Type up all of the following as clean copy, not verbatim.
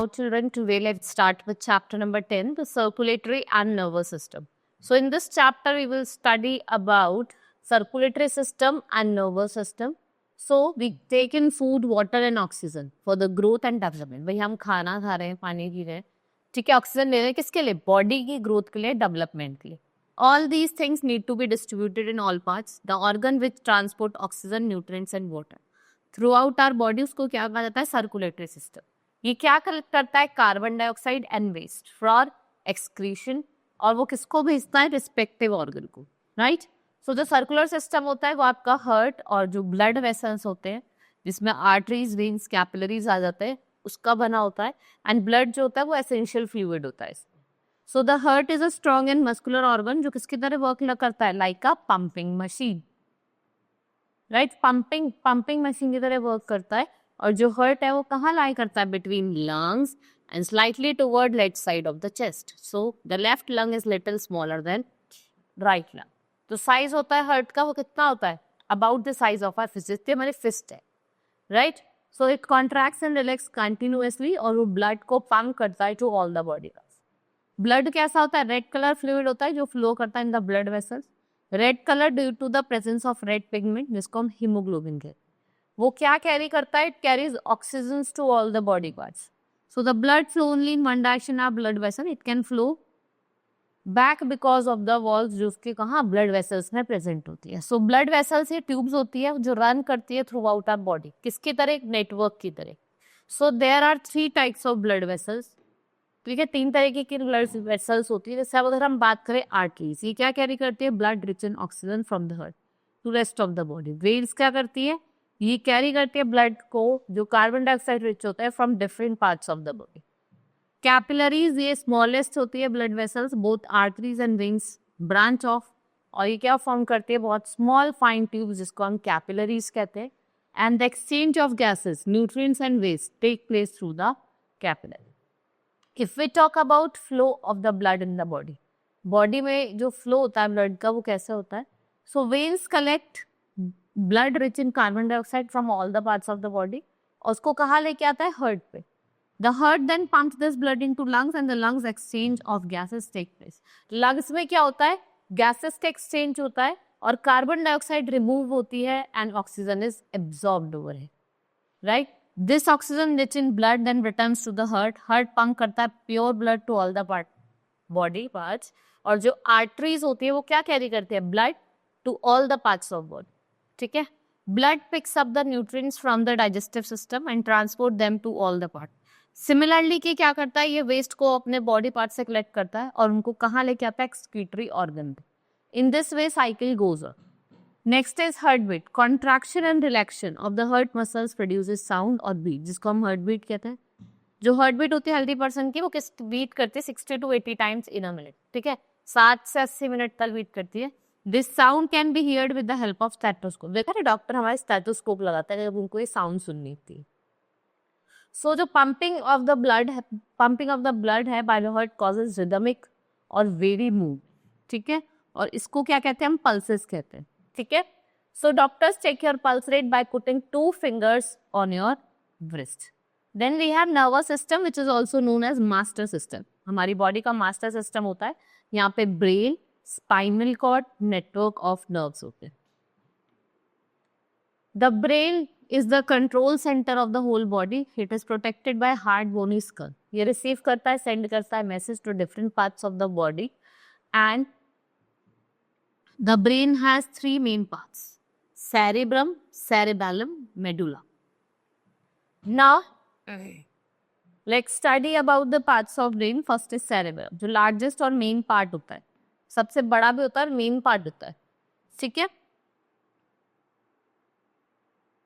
children, today let's start with chapter number 10, the circulatory and nervous system. So in this chapter, we will study about circulatory system and nervous system. So we take in food, water and oxygen for the growth and development. भाई हम खाना खा रहे हैं, पानी P रहे हैं, ठीक है, ऑक्सीजन ले रहे हैं किसके लिए? बॉडी की ग्रोथ के लिए, डेवलपमेंट के लिए. All these things need to be distributed in all parts. The organ which transport oxygen, nutrients and water throughout our body, उसको क्या कहा जाता है? Circulatory system. ये क्या कलेक्ट करता है? Carbon dioxide and waste for excretion, और वो किसको भेजता है? रिस्पेक्टिव ऑर्गन को, राइट. सो जो सर्कुलर सिस्टम होता है वो आपका हार्ट और जो ब्लड वेसल्स होते हैं जिसमें आर्टरीज, वेन्स, कैपिलरीज आ जाते हैं, उसका बना होता है. एंड ब्लड जो होता है वो एसेंशियल फ्लूइड होता है. So the heart is a strong and muscular organ जो किसकी तरह वर्क करता है? लाइक अ pumping machine, right. Pumping machine की तरह वर्क करता है. और जो हार्ट है वो कहाँ लाई करता है? Between lungs and slightly toward left side of the chest. So the left lung is little smaller than right lung. तो साइज होता है हार्ट का, वो कितना होता है? About the size of our fist. हमारी फिस्ट है, right. So it contracts and relax continuously और वो ब्लड को पंप करता है to all the body. Blood कैसा होता है? रेड कलर फ्लूइड होता है जो फ्लो करता है in the blood vessels. Red colour due to the presence of red pigment जिसको हम हीमोग्लोबिन कहते हैं. वो क्या कैरी करता है? It carries oxygen to all the body parts. So the blood flow only in one direction of blood vessel. It can flow back because of the walls जो उसके कहाँ ब्लड वेसल्स में प्रेजेंट होती है. So blood vessels ये tubes होती है जो रन करती है थ्रू आउट आवर बॉडी. किसकी तरह? एक नेटवर्क की तरह. So there are 3 types of blood vessels. ठीक है, 3 तरीके की ब्लड वेसल्स होती है. जैसे अब अगर हम बात करें आर्टरीज, ये क्या कैरी करती है? Blood rich in oxygen from the heart to rest of the body. Veins क्या करती है? ये कैरी करती है ब्लड को जो कार्बन डाइऑक्साइड रिच होता है from different parts of the body. Capillaries ये स्मॉलेस्ट होती है blood vessels. Both arteries and veins branch of, और ये क्या फॉर्म करती है? बहुत स्मॉल फाइन ट्यूब्स जिसको हम कैपिलरीज कहते हैं. And the exchange of gases, nutrients and waste take place through the capillary. If we talk about flow of the blood in the body, body में जो फ्लो होता है ब्लड का वो कैसे होता है? So veins collect blood rich in carbon dioxide from all the parts of the body और उसको कहाँ लेके आता है? हार्ट पे. The heart then pumps this blood into lungs and the lungs exchange of gases take place. Lungs में क्या होता है? गैसेस का एक्सचेंज होता है और कार्बन डाइऑक्साइड रिमूव होती है and oxygen is absorbed over है, right. This oxygen rich in blood then returns to the heart. Heart pump करता है pure blood to all the body parts. और जो arteries होती है वो क्या carry करती है? Blood to all the parts of body. ठीक है. Blood picks up the nutrients from the digestive system and transport them to all the parts. Similarly कि क्या करता है? ये waste को अपने body parts से collect करता है और उनको कहाँ लेके आता है? excretory organ पे. In this way cycle goes on. Next is heart beat. Contraction and relaxation of the heart muscles produces sound और बीट जिसको हम हार्ट बीट कहते हैं. जो हार्ट बीट होती है हेल्दी पर्सन की वो किस बीट करती है? 60 to 80 times in a minute. ठीक है, 7 से 80 मिनट तक बीट करती है. This sound can be heard with the help of stethoscope. देखा है डॉक्टर हमारे स्टेथोस्कोप लगाता है जब उनको ये साउंड सुननी थी. सो जो पंपिंग ऑफ द ब्लड है by the heart causes rhythmic और वेरी मूव. ठीक है, और इसको क्या कहते हैं? हम पल्सेस कहते हैं. ठीक है. सो doctors check your pulse rate by putting 2 fingers on your wrist. Then we have nervous system which is also known as master system. हमारी बॉडी का मास्टर सिस्टम होता है. यहाँ पे brain, spinal cord, network of nerves होते हैं. The brain is the control centre of the whole body. It is protected by hard bony skull. ये receive करता है, सेंड करता है message to different parts of the body. And the brain has 3 main parts: cerebrum, cerebellum, medulla. Now let's study about the parts of brain. First is cerebellum, जो largest और main part होता है, सबसे बड़ा भी होता है और main part होता है. ठीक है,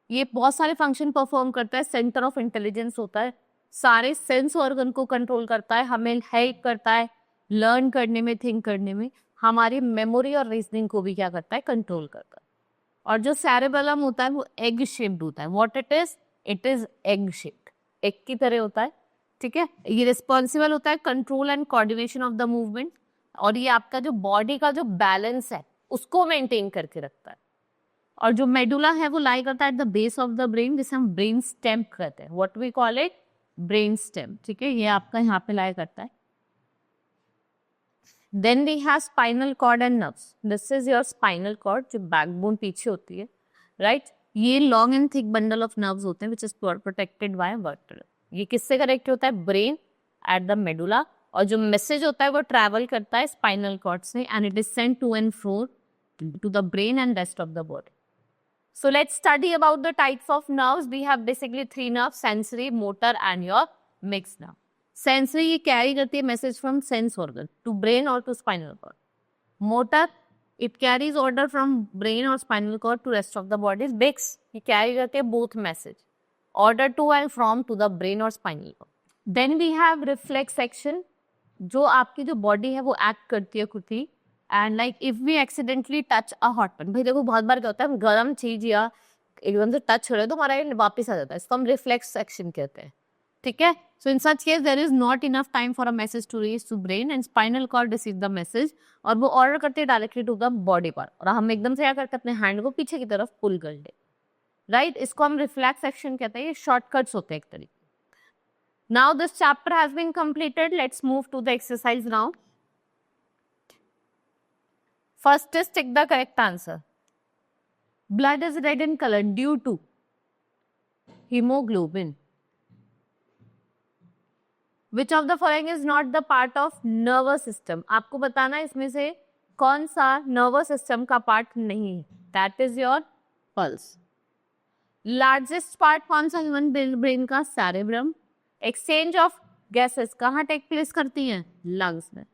ये बहुत सारे फंक्शन परफॉर्म करता है. सेंटर ऑफ इंटेलिजेंस होता है, सारे सेंस ऑर्गन को कंट्रोल करता है, हमें हेल्प करता है लर्न करने में, थिंक करने में. हमारी मेमोरी और रीजनिंग को भी क्या करता है? कंट्रोल करता है. और जो सेरेबेलम होता है वो एग शेप्ड होता है. What it is egg shaped, egg की तरह होता है. ठीक है, ये रिस्पॉन्सिबल होता है control and coordination of the movement. और ये आपका जो बॉडी का जो बैलेंस है उसको मेंटेन करके रखता है. और जो मेडुला है वो लाई करता है at the base of the brain, जिसे हम ब्रेन स्टेम कहते हैं. What we call it? Brain stem, ठीक है, ये आपका यहाँ पे लाया करता है. Then we have spinal cord and nerves. This is your spinal cord, जो बैकबोन पीछे होती है, राइट. ये long and thick bundle of nerves होते हैं which is protected by vertebra. ये किससे कनेक्ट होता है? Brain at the medulla. और जो मैसेज होता है वो ट्रैवल करता है स्पाइनल कॉर्ड से and it is sent to and fro to the brain and rest of the body. So let's study about the types of nerves. We have basically three nerves: sensory, motor, and your mixed nerve. Sensory ये carry करती है message from sense organ to brain or to spinal cord. Motor, it carries order from brain or spinal cord to rest of the body. Mix, ये carry करती है both message, order to and from to the brain or spinal cord. Then we have reflex action, जो आपकी जो body है वो act करती है खुद ही. And like if we accidentally touch a hot pan, भाई देखो बहुत बार क्या होता है, हम गर्म चीज या एकदम से टच हो रहे तो हमारा ये वापस आ जाता है, इसको हम रिफ्लेक्स एक्शन कहते हैं, ठीक है. So in such case there is not enough time for a message to reach to brain and spinal cord receive the message, और वो ऑर्डर करते हैं directly to the body part, और हम एकदम से क्या करते हैं, अपने हैंड को पीछे की तरफ पुल कर ले, राइट. इसको हम रिफ्लेक्स एक्शन कहते हैं. ये शॉर्टकट्स होते हैं एक तरीके. Now this chapter has been completed. Let's move to the exercise now. First is tick the correct answer. Blood is red in color due to hemoglobin. Which of the following is not the part of nervous system? आपको बताना है इसमें से कौन सा nervous system का part नहीं है. That is your pulse. Largest part कौन सा human brain का? Cerebrum. Exchange of gases कहाँ take place करती हैं? Lungs में.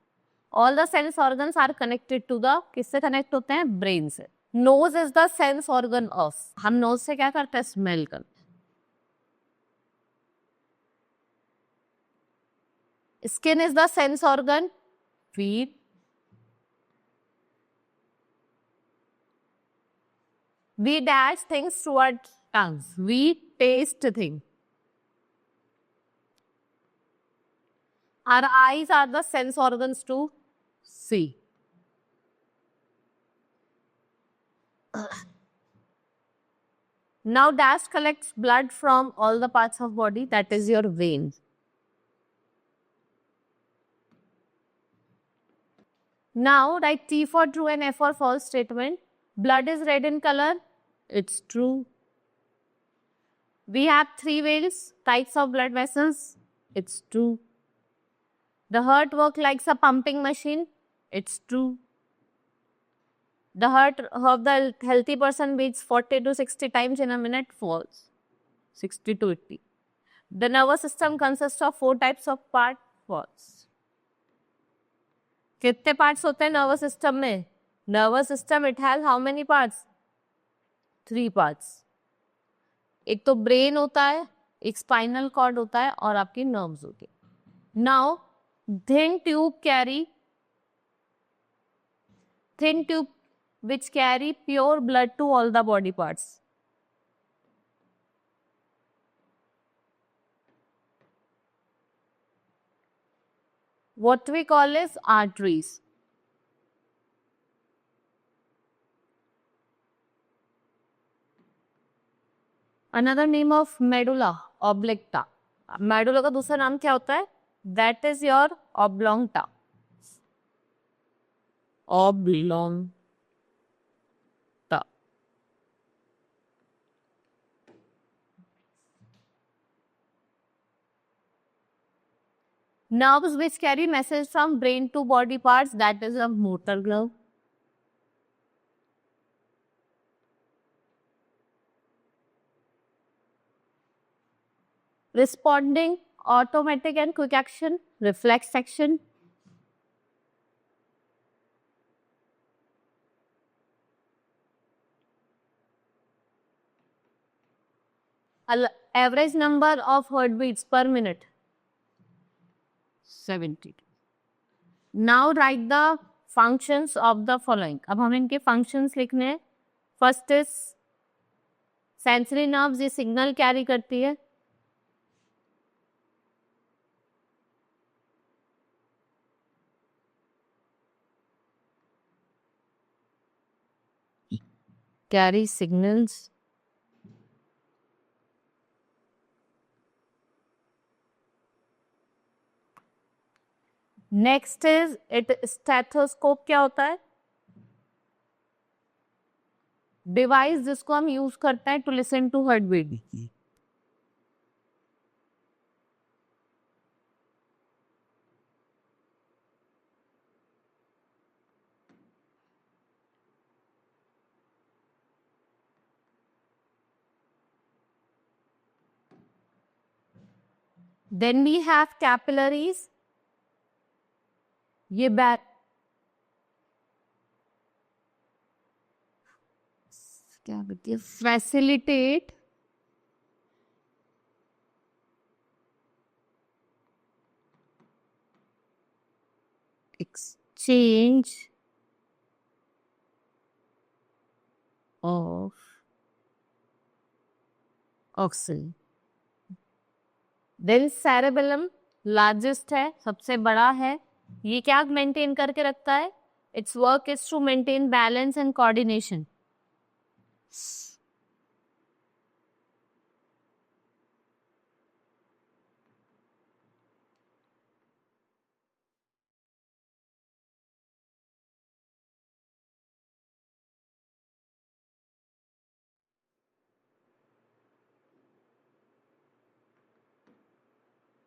All the sense organs are connected to the, किससे कनेक्ट होते हैं? ब्रेन से. Nose is the sense organ of, हम नोज से क्या करते हैं? स्मेल करते हैं. Skin is the sense organ. Feel. We dash things through our tongues. We taste thing. Our eyes are the sense organs to see. Now dash collects blood from all the parts of body, that is your veins. Now write T for true and F for false statement. Blood is red in color, it's true. We have three veins, types of blood vessels, it's true. The heart works like a pumping machine, it's true. The heart of the healthy person beats 40 to 60 times in a minute, false. 60 to 80. The nervous system consists of 4 types of parts, false. कितने parts होते हैं nervous system में? Nervous system, it has how many parts? 3 parts. एक तो brain होता है, एक spinal cord होता है और आपकी nerves होती है. Now, thin tube which carry pure blood to all the body parts. What we call is arteries. Another name of medulla oblongata. Medulla का दूसरा नाम क्या होता है? That is your oblongata. Oblongata. Nerves which carry message from brain to body parts, that is a motor nerve. Responding, automatic and quick action, reflex action. Average number of heartbeats per minute, 70. Now write the functions of the following. अब हमें इनके functions लिखने हैं. First is sensory nerves, ये signal carry करती है. Carry signals. Next is it stethoscope क्या होता है? डिवाइस जिसको हम यूज करते हैं to listen to heart beat. Then we have capillaries. ये बैक क्या कहती है? Facilitate exchange of oxygen. Then cerebellum largest है, सबसे बड़ा है. ये क्या मेंटेन करके रखता है? It's work is to maintain balance and coordination.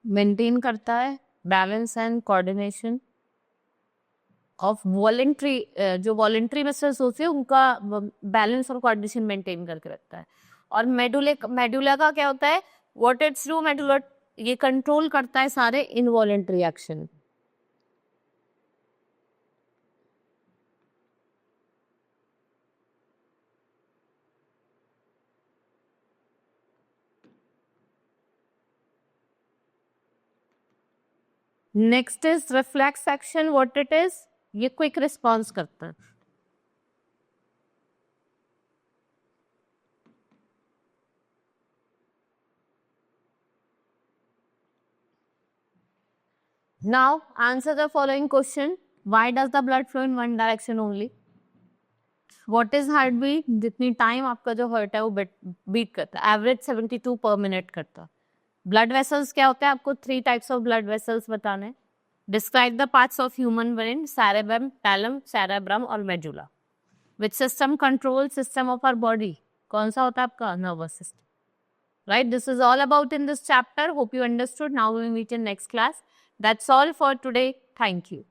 Maintain करता है balance and coordination of voluntary. जो वॉलेंट्री मसल्स होते हैं उनका बैलेंस और कोऑर्डिनेशन मेंटेन करके रखता है. और मेडुला का क्या होता है? व्हाट इट्स डू मेडुला, ये कंट्रोल करता है सारे involuntary action. Next is reflex action. What it is? ये क्विक रिस्पॉन्स करता है. Now answer the following question. Why does the blood flow in one direction only? What is heart beat? जितनी time आपका जो heart है वो beat करता है, एवरेज 72 पर मिनट करता है. ब्लड वेसल्स क्या होते हैं? आपको 3 टाइप्स ऑफ ब्लड वेसल्स बताने. Describe the parts of human brain. Cerebrum, thalamus, cerebrum और medulla. Which system control system of our body? कौन सा होता है आपका? Nervous system. Right, this is all about in this chapter. Hope you understood. Now we will meet in next class. That's all for today. Thank you.